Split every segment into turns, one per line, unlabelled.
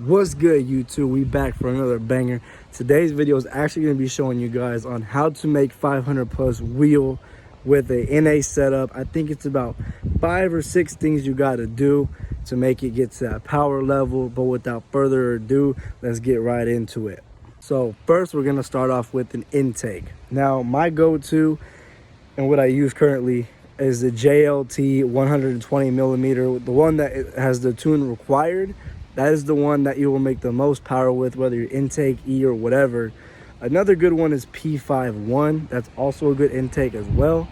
What's good, YouTube? We back for another banger. Today's video is actually going to be showing you guys on how to make 500 plus wheel with a NA setup. I think it's about 5 or 6 things you got to do to make it get to that power level. But without further ado, let's get right into it. So first, we're going to start off with an intake. Now, my go-to and what I use currently is the JLT 120 millimeter, the one that has the tune required. That is the one that you will make the most power with, whether you're intake, E, or whatever. Another good one is P51. That's also a good intake as well.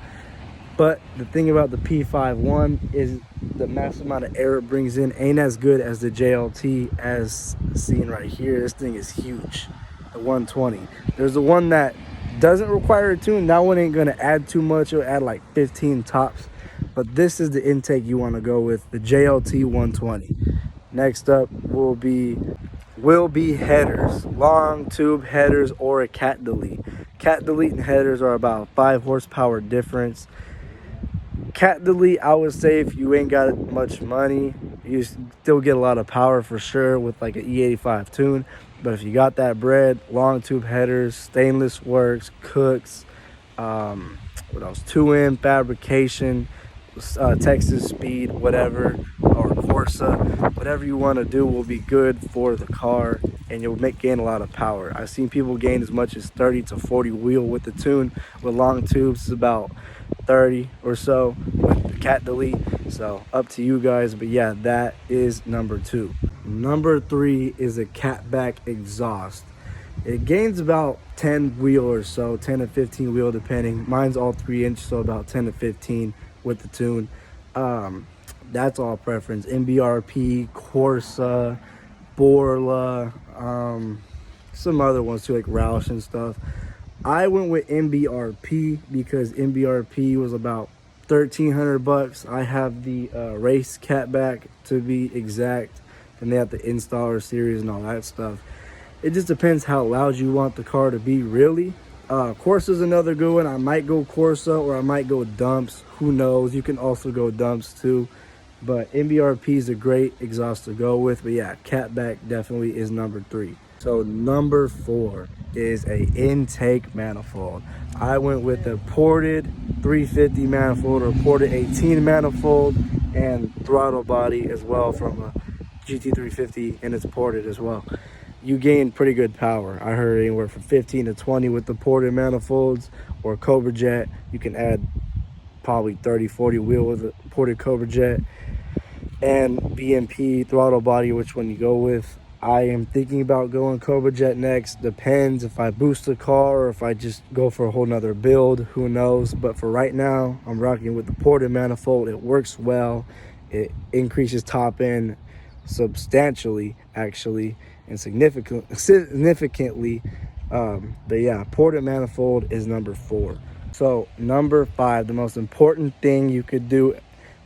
But the thing about the P51 is the max amount of air it brings in ain't as good as the JLT, as seen right here. This thing is huge, the 120. There's the one that doesn't require a tune. That one ain't gonna add too much. It'll add like 15 tops. But this is the intake you wanna go with, the JLT 120. Next up will be headers, long tube headers or a cat delete. Cat delete and headers are about 5 horsepower difference. Cat delete, I would say if you ain't got much money, you still get a lot of power for sure with like an E85 Tune. But if you got that bread, long tube headers, stainless works, Cooks, what else? 2M fabrication, Texas speed, whatever, or Corsa, whatever you want to do will be good for the car, and you'll gain a lot of power. I've seen people gain as much as 30 to 40 wheel with the tune. With long tubes, it's about 30 or so with the cat delete. So up to you guys, but yeah, that is number 2. Number 3 is a Catback exhaust. It gains about 10 wheel or so, 10 to 15 wheel depending. Mine's all 3-inch, so about 10 to 15 with the tune. That's all preference. MBRP, Corsa, Borla, some other ones too, like Roush and stuff. I went with MBRP because MBRP was about $1,300. I have the race Catback to be exact, and they have the installer series and all that stuff. It just depends how loud you want the car to be, really. Corsa is another good one. I might go Corsa or I might go dumps. Who knows? You can also go dumps too. But MBRP is a great exhaust to go with. But yeah, Catback definitely is number 3. So number 4 is a intake manifold. I went with a ported 350 manifold or ported 18 manifold and throttle body as well from a GT350, and it's ported as well. You gain pretty good power. I heard anywhere from 15 to 20 with the ported manifolds, or Cobra Jet. You can add probably 30, 40 wheel with a ported Cobra Jet. And BMP throttle body, which one you go with. I am thinking about going Cobra Jet next. Depends if I boost the car or if I just go for a whole nother build. Who knows? But for right now, I'm rocking with the ported manifold. It works well. It increases top end substantially, actually, and significantly. But yeah, ported manifold is number 4. So number 5, the most important thing you could do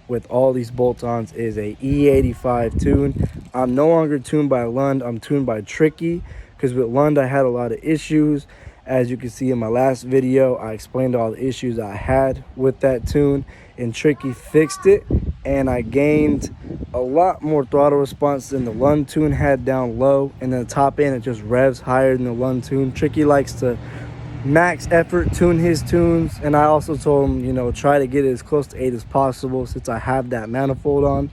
with all these bolt-ons is a E85 tune. I'm no longer tuned by Lund. I'm tuned by Tricky, because with Lund I had a lot of issues. As you can see in my last video, I explained all the issues I had with that tune, and Tricky fixed it, and I gained a lot more throttle response than the Lund tune had down low, and then the top end it just revs higher than the Lund tune. Tricky likes to max effort tune his tunes, and I also told him, you know, try to get it as close to 8 as possible since I have that manifold on,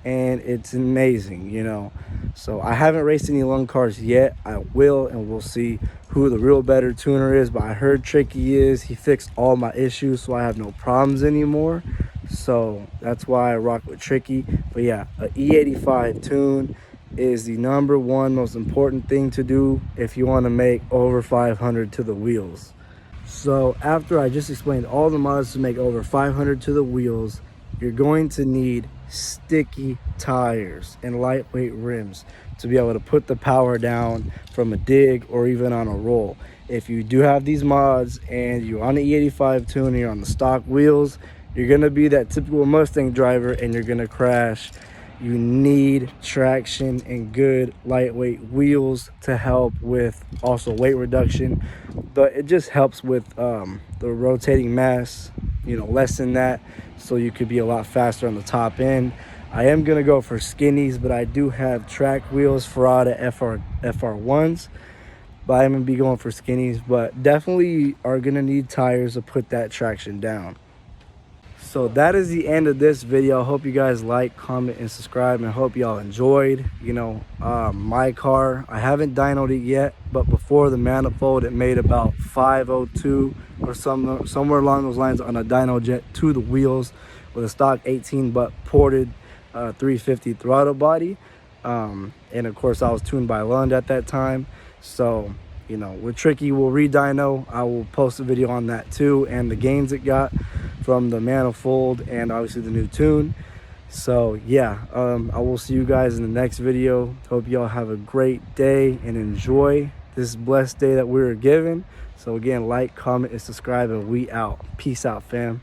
and it's amazing, you know. So I haven't raced any Lund cars yet. I will, and we'll see who the real better tuner is, but I heard Tricky is. He fixed all my issues, so I have no problems anymore. So that's why I rock with Tricky. But yeah, a E85 tune is the number 1 most important thing to do if you want to make over 500 to the wheels. So after I just explained all the mods to make over 500 to the wheels, you're going to need sticky tires and lightweight rims to be able to put the power down from a dig or even on a roll. If you do have these mods and you're on the E85 tune and you're on the stock wheels, you're going to be that typical Mustang driver and you're going to crash. You need traction and good lightweight wheels to help with also weight reduction, but it just helps with the rotating mass, you know, lessen that, so you could be a lot faster on the top end. I am gonna go for skinnies, but I do have track wheels for the FR1s, but I'm gonna be going for skinnies, but definitely are gonna need tires to put that traction down. So that is the end of this video. I hope you guys like, comment, and subscribe, and I hope y'all enjoyed. You know, my car, I haven't dynoed it yet, but before the Manifold, it made about 502 or somewhere along those lines on a dyno jet to the wheels with a stock 18 but ported 350 throttle body. And of course I was tuned by Lund at that time. So, you know, with Tricky, we'll re-dyno. I will post a video on that too, and the gains it got from the Manifold and obviously the new tune. So yeah, I will see you guys in the next video. Hope y'all have a great day and enjoy this blessed day that we were given. So again, like, comment, and subscribe, and we out. Peace out, fam.